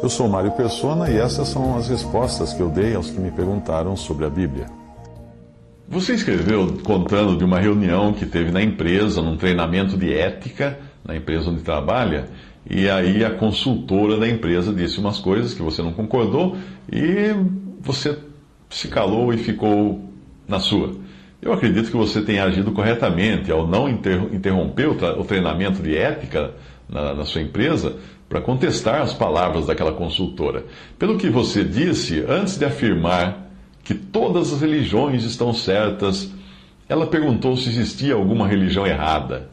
Eu sou Mário Persona e essas são as respostas que eu dei aos que me perguntaram sobre a Bíblia. Você escreveu contando de uma reunião que teve na empresa, num treinamento de ética, na empresa onde trabalha, e aí a consultora da empresa disse umas coisas que você não concordou e você se calou e ficou na sua. Eu acredito que você tenha agido corretamente ao não interromper o treinamento de ética na sua empresa para contestar as palavras daquela consultora. Pelo que você disse, antes de afirmar que todas as religiões estão certas, ela perguntou se existia alguma religião errada.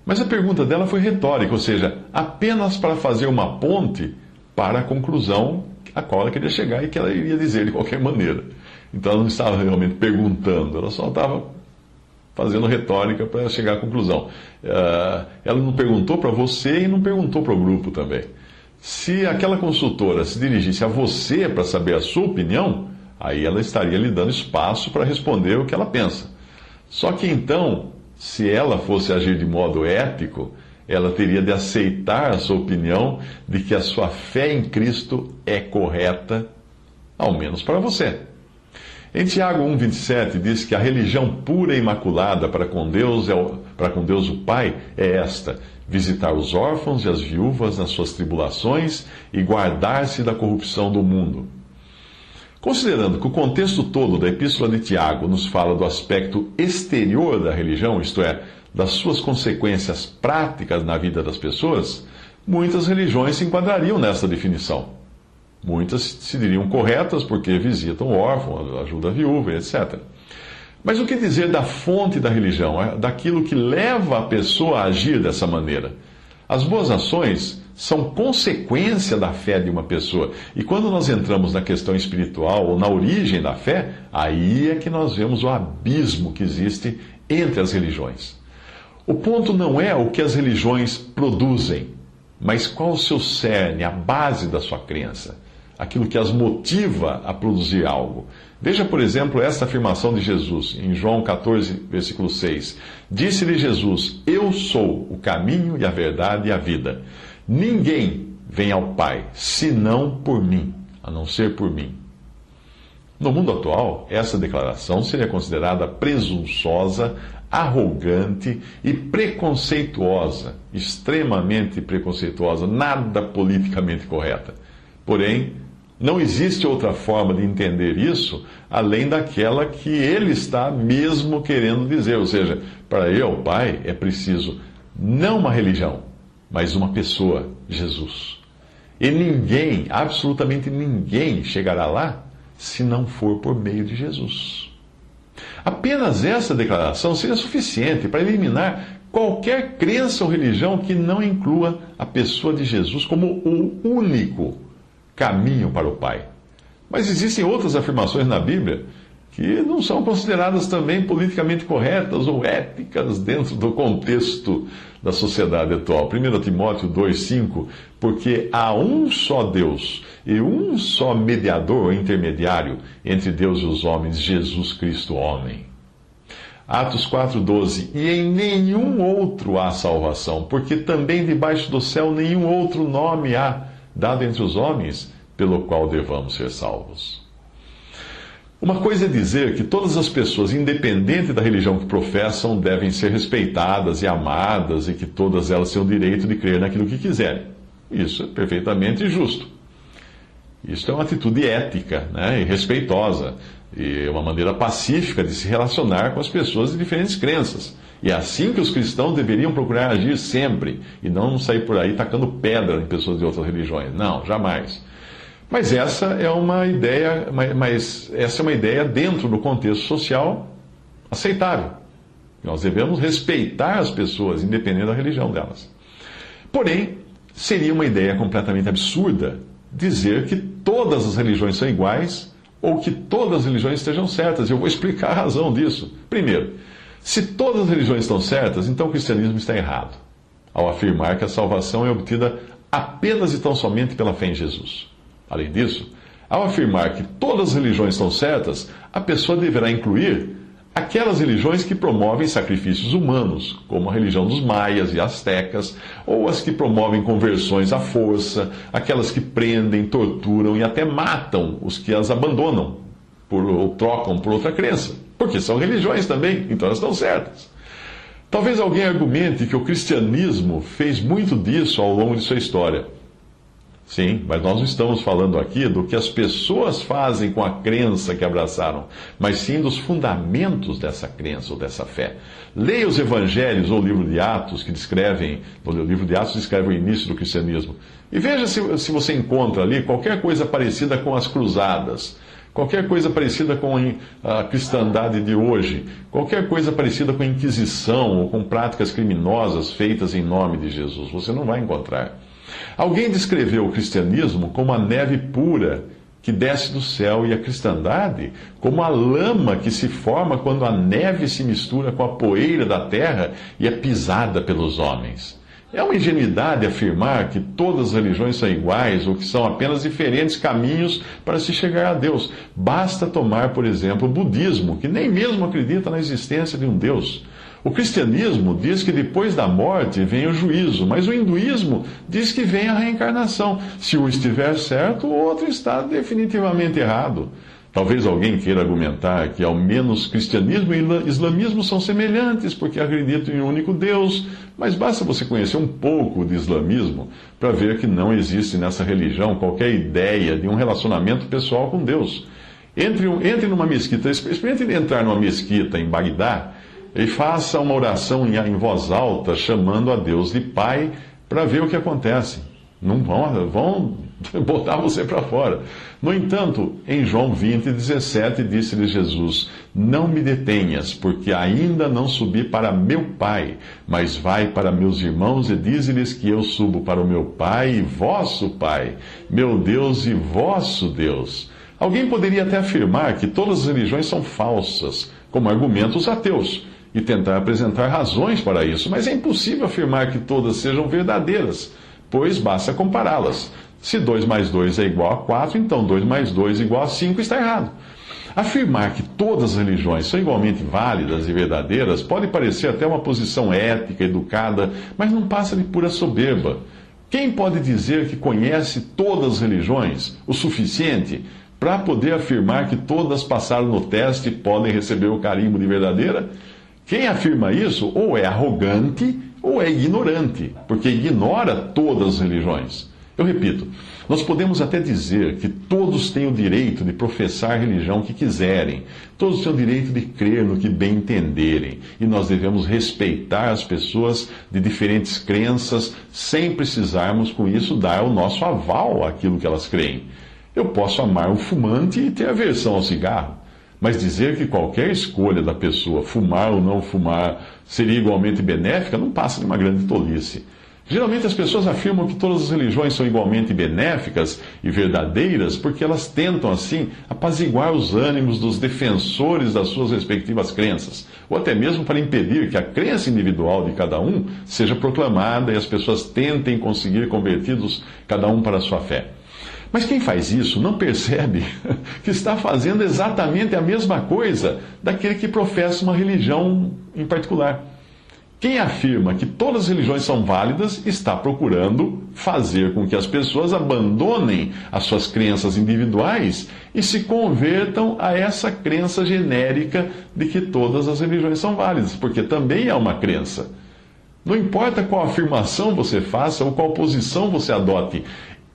Mas a pergunta dela foi retórica, ou seja, apenas para fazer uma ponte para a conclusão a qual ela queria chegar e que ela iria dizer de qualquer maneira. Então ela não estava realmente perguntando, ela só estava fazendo retórica para chegar à conclusão. Ela não perguntou para você e não perguntou para o grupo também. Se aquela consultora se dirigisse a você para saber a sua opinião, aí ela estaria lhe dando espaço para responder o que ela pensa. Só que então, se ela fosse agir de modo ético, ela teria de aceitar a sua opinião de que a sua fé em Cristo é correta, ao menos para você. Em Tiago 1,27 diz que a religião pura e imaculada para com Deus o Pai é esta: visitar os órfãos e as viúvas nas suas tribulações e guardar-se da corrupção do mundo. Considerando que o contexto todo da Epístola de Tiago nos fala do aspecto exterior da religião, isto é, das suas consequências práticas na vida das pessoas, muitas religiões se enquadrariam nessa definição. Muitas se diriam corretas porque visitam o órfão, ajudam a viúva, etc. Mas o que dizer da fonte da religião, daquilo que leva a pessoa a agir dessa maneira? As boas ações são consequência da fé de uma pessoa. E quando nós entramos na questão espiritual ou na origem da fé, aí é que nós vemos o abismo que existe entre as religiões. O ponto não é o que as religiões produzem, mas qual o seu cerne, a base da sua crença, aquilo que as motiva a produzir algo. Veja, por exemplo, esta afirmação de Jesus, em João 14, versículo 6. Disse-lhe Jesus: Eu sou o caminho e a verdade e a vida. Ninguém vem ao Pai, senão por mim, a não ser por mim. No mundo atual, essa declaração seria considerada presunçosa, arrogante e preconceituosa, extremamente preconceituosa, nada politicamente correta. Porém, não existe outra forma de entender isso além daquela que ele está mesmo querendo dizer. Ou seja, para ir ao Pai é preciso não uma religião, mas uma pessoa, Jesus. E ninguém, absolutamente ninguém, chegará lá se não for por meio de Jesus. Apenas essa declaração seria suficiente para eliminar qualquer crença ou religião que não inclua a pessoa de Jesus como o único caminho para o Pai. Mas existem outras afirmações na Bíblia que não são consideradas também politicamente corretas ou éticas dentro do contexto da sociedade atual. 1 Timóteo 2,5: porque há um só Deus e um só mediador ou intermediário entre Deus e os homens, Jesus Cristo, homem. Atos 4,12: e em nenhum outro há salvação, porque também debaixo do céu nenhum outro nome há dado entre os homens, pelo qual devamos ser salvos. Uma coisa é dizer que todas as pessoas, independente da religião que professam, devem ser respeitadas e amadas e que todas elas têm o direito de crer naquilo que quiserem. Isso é perfeitamente justo. Isso é uma atitude ética, né, e respeitosa, e uma maneira pacífica de se relacionar com as pessoas de diferentes crenças. E é assim que os cristãos deveriam procurar agir sempre, e não sair por aí tacando pedra em pessoas de outras religiões. Não, jamais. Mas essa é uma ideia dentro do contexto social aceitável. Nós devemos respeitar as pessoas, independente da religião delas. Porém, seria uma ideia completamente absurda dizer que todas as religiões são iguais ou que todas as religiões estejam certas. Eu vou explicar a razão disso. Primeiro, se todas as religiões estão certas, então o cristianismo está errado, ao afirmar que a salvação é obtida apenas e tão somente pela fé em Jesus. Além disso, ao afirmar que todas as religiões estão certas, a pessoa deverá incluir Aquelas religiões que promovem sacrifícios humanos, como a religião dos maias e astecas, ou as que promovem conversões à força, aquelas que prendem, torturam e até matam os que as abandonam ou trocam por outra crença, porque são religiões também, então elas estão certas. Talvez alguém argumente que o cristianismo fez muito disso ao longo de sua história. Sim, mas nós não estamos falando aqui do que as pessoas fazem com a crença que abraçaram, mas sim dos fundamentos dessa crença ou dessa fé. Leia os evangelhos ou o livro de Atos, que descrevem, o livro de Atos descreve o início do cristianismo, e veja se você encontra ali qualquer coisa parecida com as cruzadas, qualquer coisa parecida com a cristandade de hoje, qualquer coisa parecida com a Inquisição ou com práticas criminosas feitas em nome de Jesus, você não vai encontrar. Alguém descreveu o cristianismo como a neve pura que desce do céu e a cristandade como a lama que se forma quando a neve se mistura com a poeira da terra e é pisada pelos homens. É uma ingenuidade afirmar que todas as religiões são iguais ou que são apenas diferentes caminhos para se chegar a Deus. Basta tomar, por exemplo, o budismo, que nem mesmo acredita na existência de um Deus. O cristianismo diz que depois da morte vem o juízo, mas o hinduísmo diz que vem a reencarnação. Se um estiver certo, o outro está definitivamente errado. Talvez alguém queira argumentar que ao menos cristianismo e islamismo são semelhantes, porque acreditam em um único Deus, mas basta você conhecer um pouco de islamismo para ver que não existe nessa religião qualquer ideia de um relacionamento pessoal com Deus. Entre numa mesquita, experimente entrar numa mesquita em Bagdá, e faça uma oração em voz alta, chamando a Deus de Pai, para ver o que acontece. Não vão botar você para fora. No entanto, em João 20:17, disse-lhe Jesus: Não me detenhas, porque ainda não subi para meu Pai, mas vai para meus irmãos e dize-lhes que eu subo para o meu Pai e vosso Pai, meu Deus e vosso Deus. Alguém poderia até afirmar que todas as religiões são falsas, como argumentos ateus, e tentar apresentar razões para isso, mas é impossível afirmar que todas sejam verdadeiras, pois basta compará-las. Se 2 mais 2 é igual a 4, então 2 mais 2 igual a 5 está errado. Afirmar que todas as religiões são igualmente válidas e verdadeiras pode parecer até uma posição ética, educada, mas não passa de pura soberba. Quem pode dizer que conhece todas as religiões o suficiente para poder afirmar que todas passaram no teste e podem receber o carimbo de verdadeira? Quem afirma isso ou é arrogante ou é ignorante, porque ignora todas as religiões. Eu repito, nós podemos até dizer que todos têm o direito de professar a religião que quiserem, todos têm o direito de crer no que bem entenderem, e nós devemos respeitar as pessoas de diferentes crenças, sem precisarmos com isso dar o nosso aval àquilo que elas creem. Eu posso amar um fumante e ter aversão ao cigarro, mas dizer que qualquer escolha da pessoa, fumar ou não fumar, seria igualmente benéfica, não passa de uma grande tolice. Geralmente as pessoas afirmam que todas as religiões são igualmente benéficas e verdadeiras porque elas tentam, assim, apaziguar os ânimos dos defensores das suas respectivas crenças, ou até mesmo para impedir que a crença individual de cada um seja proclamada e as pessoas tentem conseguir convertidos cada um para a sua fé. Mas quem faz isso não percebe que está fazendo exatamente a mesma coisa daquele que professa uma religião em particular. Quem afirma que todas as religiões são válidas está procurando fazer com que as pessoas abandonem as suas crenças individuais e se convertam a essa crença genérica de que todas as religiões são válidas, porque também é uma crença. Não importa qual afirmação você faça ou qual posição você adote,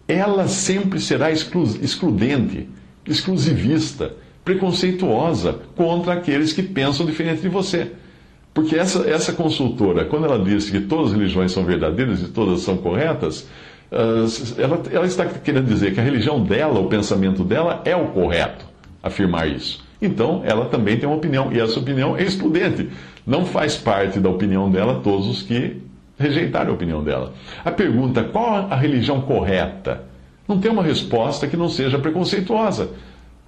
ela sempre será excludente, exclusivista, preconceituosa contra aqueles que pensam diferente de você. Porque essa consultora, quando ela disse que todas as religiões são verdadeiras e todas são corretas, ela está querendo dizer que a religião dela, o pensamento dela é o correto, afirmar isso. Então, ela também tem uma opinião, e essa opinião é excludente. Não faz parte da opinião dela todos os que rejeitaram a opinião dela. A pergunta, qual a religião correta? Não tem uma resposta que não seja preconceituosa.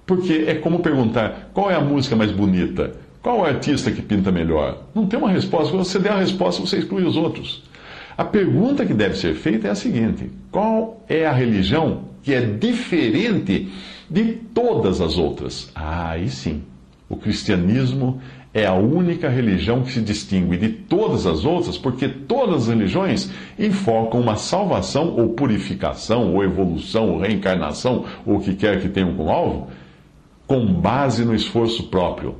Porque é como perguntar, qual é a música mais bonita? Qual o artista que pinta melhor? Não tem uma resposta. Quando você der a resposta, você exclui os outros. A pergunta que deve ser feita é a seguinte: qual é a religião que é diferente de todas as outras? Aí sim, o cristianismo é a única religião que se distingue de todas as outras, porque todas as religiões enfocam uma salvação, ou purificação, ou evolução, ou reencarnação, ou o que quer que tenham como alvo, com base no esforço próprio.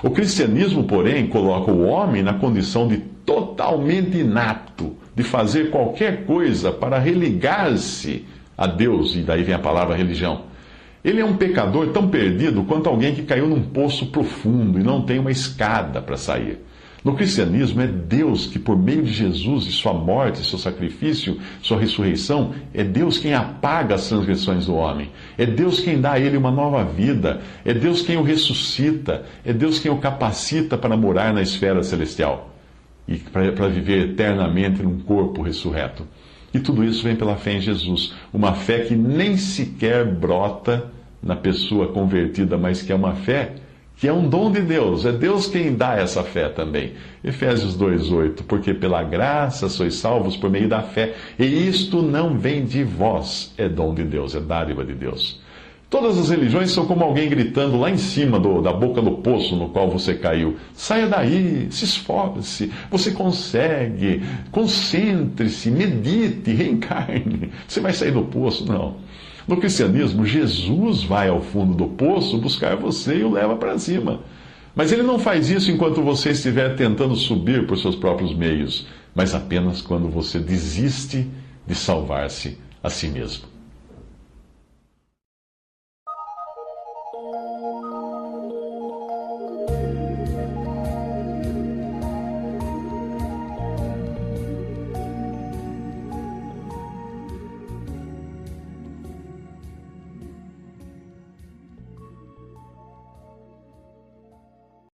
O cristianismo, porém, coloca o homem na condição de totalmente inapto de fazer qualquer coisa para religar-se a Deus, e daí vem a palavra religião. Ele é um pecador tão perdido quanto alguém que caiu num poço profundo e não tem uma escada para sair. No cristianismo, é Deus que, por meio de Jesus e sua morte, seu sacrifício, sua ressurreição, é Deus quem apaga as transgressões do homem. É Deus quem dá a ele uma nova vida. É Deus quem o ressuscita. É Deus quem o capacita para morar na esfera celestial e para viver eternamente num corpo ressurreto. E tudo isso vem pela fé em Jesus. Uma fé que nem sequer brota na pessoa convertida, mas que é uma fé que é um dom de Deus. É Deus quem dá essa fé também. Efésios 2:8, porque pela graça sois salvos por meio da fé, e isto não vem de vós, é dom de Deus, é dádiva de Deus. Todas as religiões são como alguém gritando lá em cima da boca do poço no qual você caiu. Saia daí, se esforce, você consegue, concentre-se, medite, reencarne. Você vai sair do poço? Não. No cristianismo, Jesus vai ao fundo do poço buscar você e o leva para cima. Mas ele não faz isso enquanto você estiver tentando subir por seus próprios meios, mas apenas quando você desiste de salvar-se a si mesmo.